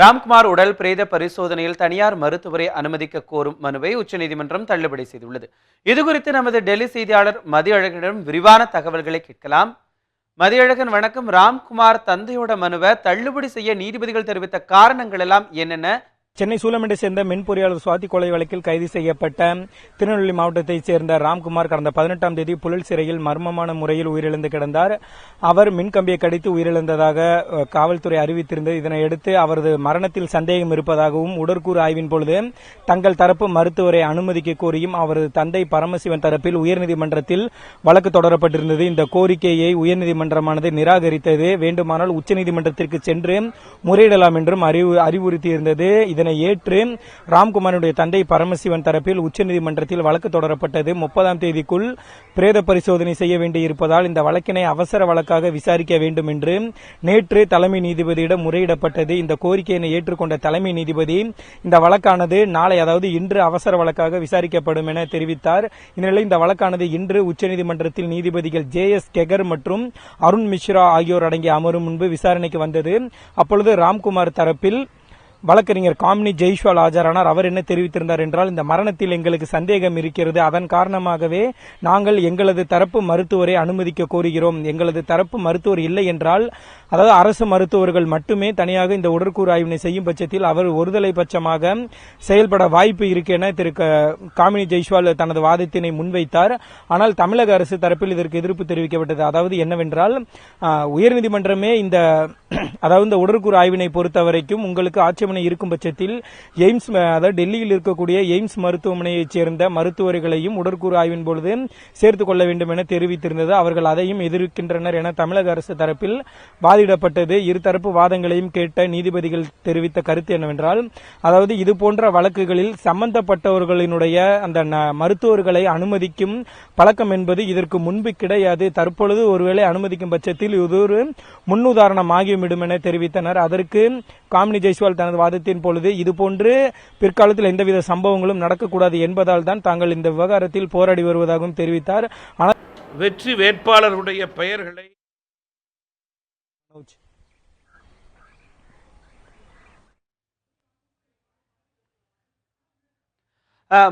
ராம்குமார் உடல் பிரேத பரிசோதனையில் தனியார் மருத்துவரை அனுமதிக்க கோரும் மனுவை உச்சநீதிமன்றம் தள்ளுபடி செய்துள்ளது. இதுகுறித்து நமது டெல்லி செய்தியாளர் மதியழகனிடம் விரிவான தகவல்களை கேட்கலாம். மதியழகன் வணக்கம். ராம்குமார் தந்தையோட மனுவை தள்ளுபடி செய்ய நீதிபதிகள் தெரிவித்த காரணங்கள் எல்லாம் என்னென்ன? சென்னை சூலமேட்டை சேர்ந்த மென்பொறியாளர் சுவாதி கொலை வழக்கில் கைது செய்யப்பட்ட திருநெல்வேலி மாவட்டத்தைச் சேர்ந்த ராம்குமார் கடந்த 18ஆம் தேதி புழல் சிறையில் மர்மமான முறையில் உயிரிழந்து கிடந்தார். அவர் மின்கம்பியை கடித்து உயிரிழந்ததாக காவல்துறை அறிவித்திருந்தது. இதனையடுத்து அவரது மரணத்தில் சந்தேகம் இருப்பதாகவும் உடற்கூறு ஆய்வின் பொழுது தங்கள் தரப்பு மருத்துவரை அனுமதிக்க கோரியும் அவரது தந்தை பரமசிவன் தரப்பில் உயர்நீதிமன்றத்தில் வழக்கு தொடரப்பட்டிருந்தது. இந்த கோரிக்கையை உயர்நீதிமன்றமானது நிராகரித்தது. வேண்டுமானால் உச்சநீதிமன்றத்திற்கு சென்று முறையிடலாம் என்றும் அறிவுறுத்தியிருந்தது. இதனை ஏற்று ராம்குமாருடைய தந்தை பரமசிவன் தரப்பில் உச்சநீதிமன்றத்தில் வழக்கு தொடரப்பட்டது. 30ஆம் தேதிக்குள் பிரேத பரிசோதனை செய்ய வேண்டியிருப்பதால் இந்த வழக்கினை அவசர வழக்காக விசாரிக்க வேண்டும் என்று நேற்று தலைமை நீதிபதியிடம் முறையிடப்பட்டது. இந்த கோரிக்கையினை ஏற்றுக்கொண்ட தலைமை நீதிபதி இந்த வழக்கானது நாளை, அதாவது இன்று அவசர வழக்காக விசாரிக்கப்படும் என தெரிவித்தார். இந்நிலையில் இந்த வழக்கானது இன்று உச்சநீதிமன்றத்தில் நீதிபதிகள் JS கெகர் மற்றும் அருண் மிஸ்ரா ஆகியோர் அடங்கிய அமர்வு முன்பு விசாரணைக்கு வந்தது. அப்பொழுது ராம்குமார் தரப்பில் வழக்கறிஞர் காமினி ஜெய்ஸ்வால் ஆஜரானார். அவர் என்ன தெரிவித்திருந்தார் என்றால், இந்த மரணத்தில் எங்களுக்கு சந்தேகம் இருக்கிறது, அதன் காரணமாகவே நாங்கள் எங்களது தரப்பு மருத்துவரை அனுமதிக்க கோருகிறோம். எங்களது தரப்பு மருத்துவர் இல்லை என்றால், அதாவது அரசு மருத்துவர்கள் மட்டுமே தனியாக இந்த உடற்கூறு ஆய்வினை செய்யும் பட்சத்தில் அவர் ஒருதலை பட்சமாக செயல்பட வாய்ப்பு இருக்கு என திரு காமினி ஜெய்ஸ்வால் தனது வாதத்தினை முன்வைத்தார். ஆனால் தமிழக அரசு தரப்பில் இதற்கு எதிர்ப்பு தெரிவிக்கப்பட்டது. அதாவது என்னவென்றால், உயர்நீதிமன்றமே இந்த உடற்கூறு ஆய்வினை பொறுத்தவரைக்கும் உங்களுக்கு ஆட்சேபனை இருக்கும் பட்சத்தில் எய்ம்ஸ், அதாவது டெல்லியில் இருக்கக்கூடிய எய்ம்ஸ் மருத்துவமனையைச் சேர்ந்த மருத்துவர்களையும் உடற்கூறு ஆய்வின் பொழுது சேர்த்துக் கொள்ள வேண்டும் என தெரிவித்திருந்தது. அவர்கள் அதையும் எதிர்க்கின்றனர் என தமிழக அரசு தரப்பில் வாதிடப்பட்டது. இருதரப்பு வாதங்களையும் கேட்ட நீதிபதிகள் தெரிவித்த கருத்து என்னவென்றால், அதாவது இதுபோன்ற வழக்குகளில் சம்பந்தப்பட்டவர்களினுடைய அந்த மருத்துவர்களை அனுமதிக்கும் பழக்கம் என்பது இதற்கு முன்பு கிடையாது. தற்பொழுது ஒருவேளை அனுமதிக்கும் பட்சத்தில் இது ஒரு முன்னுதாரணம் ஆகிவிடும் என தெரிவித்தனர். அதற்கு காமினி ஜெய்ஸ்வால் தனது வாதத்தின் பொழுது இதுபோன்று பிற்காலத்தில் எந்தவித சம்பவங்களும் நடக்கக்கூடாது என்பதால் தான் தாங்கள் இந்த விவகாரத்தில் போராடி வருவதாகவும் தெரிவித்தார். ஆனால் வெற்றி வேட்பாளருடைய பெயர்களை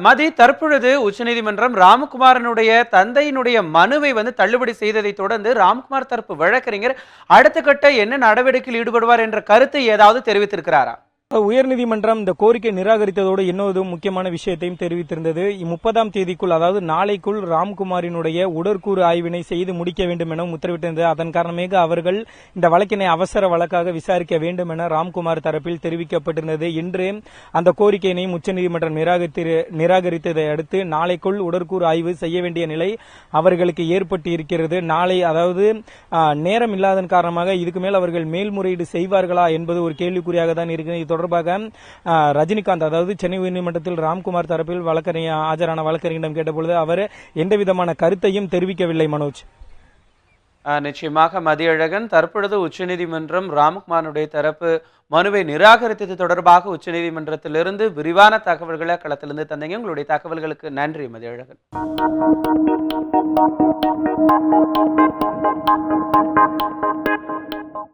மதி, தற்பொழுது உச்சநீதிமன்றம் ராம்குமாரனுடைய தந்தையினுடைய மனுவை தள்ளுபடி செய்ததை தொடர்ந்து ராம்குமார் தரப்பு வழக்கறிஞர் அடுத்த கட்ட என்ன நடவடிக்கையில் ஈடுபடுவார் என்ற கருத்தை ஏதாவது தெரிவித்திருக்கிறாரா? உயர்நீதிமன்றம் இந்த கோரிக்கை நிராகரித்ததோடு இன்னொரு முக்கியமான விஷயத்தையும் தெரிவித்திருந்தது. 30ஆம் தேதிக்குள், அதாவது நாளைக்குள் ராம்குமாரினுடைய உடற்கூறு ஆய்வினை செய்து முடிக்க வேண்டும் என உத்தரவிட்டிருந்தது. அதன் காரணமாக அவர்கள் இந்த வழக்கினை அவசர வழக்காக விசாரிக்க வேண்டும் என ராம்குமார் தரப்பில் தெரிவிக்கப்பட்டிருந்தது. இன்று அந்த கோரிக்கையினையும் உச்சநீதிமன்றம் நிராகரித்ததை அடுத்து நாளைக்குள் உடற்கூறு ஆய்வு செய்ய வேண்டிய நிலை அவர்களுக்கு ஏற்பட்டு இருக்கிறது. நாளை, அதாவது நேரம் இல்லாதன் காரணமாக இதுக்கு மேல் அவர்கள் மேல்முறையீடு செய்வார்களா என்பது ஒரு கேள்விக்குறியாக தான் இருக்கிறது. தொடர்பாக ரஜினிகாந்த், அதாவது சென்னை உயர்நீதிமன்றத்தில் ராம்குமார் தரப்பில் ஆஜரான வழக்கறிஞரிடம் கேட்டபொழுது அவர் எந்தவிதமான கருத்தையும் தெரிவிக்கவில்லை. மனோஜ், நிச்சயமாக மதியழகன், தற்பொழுது உச்சநீதிமன்றம் ராம்குமாருடைய தரப்பு மனுவை நிராகரித்தது தொடர்பாக உச்சநீதிமன்றத்திலிருந்து விரிவான தகவல்களை களத்திலிருந்து தந்தீங்க. உங்களுடைய தகவல்களுக்கு நன்றி மதியழகன்.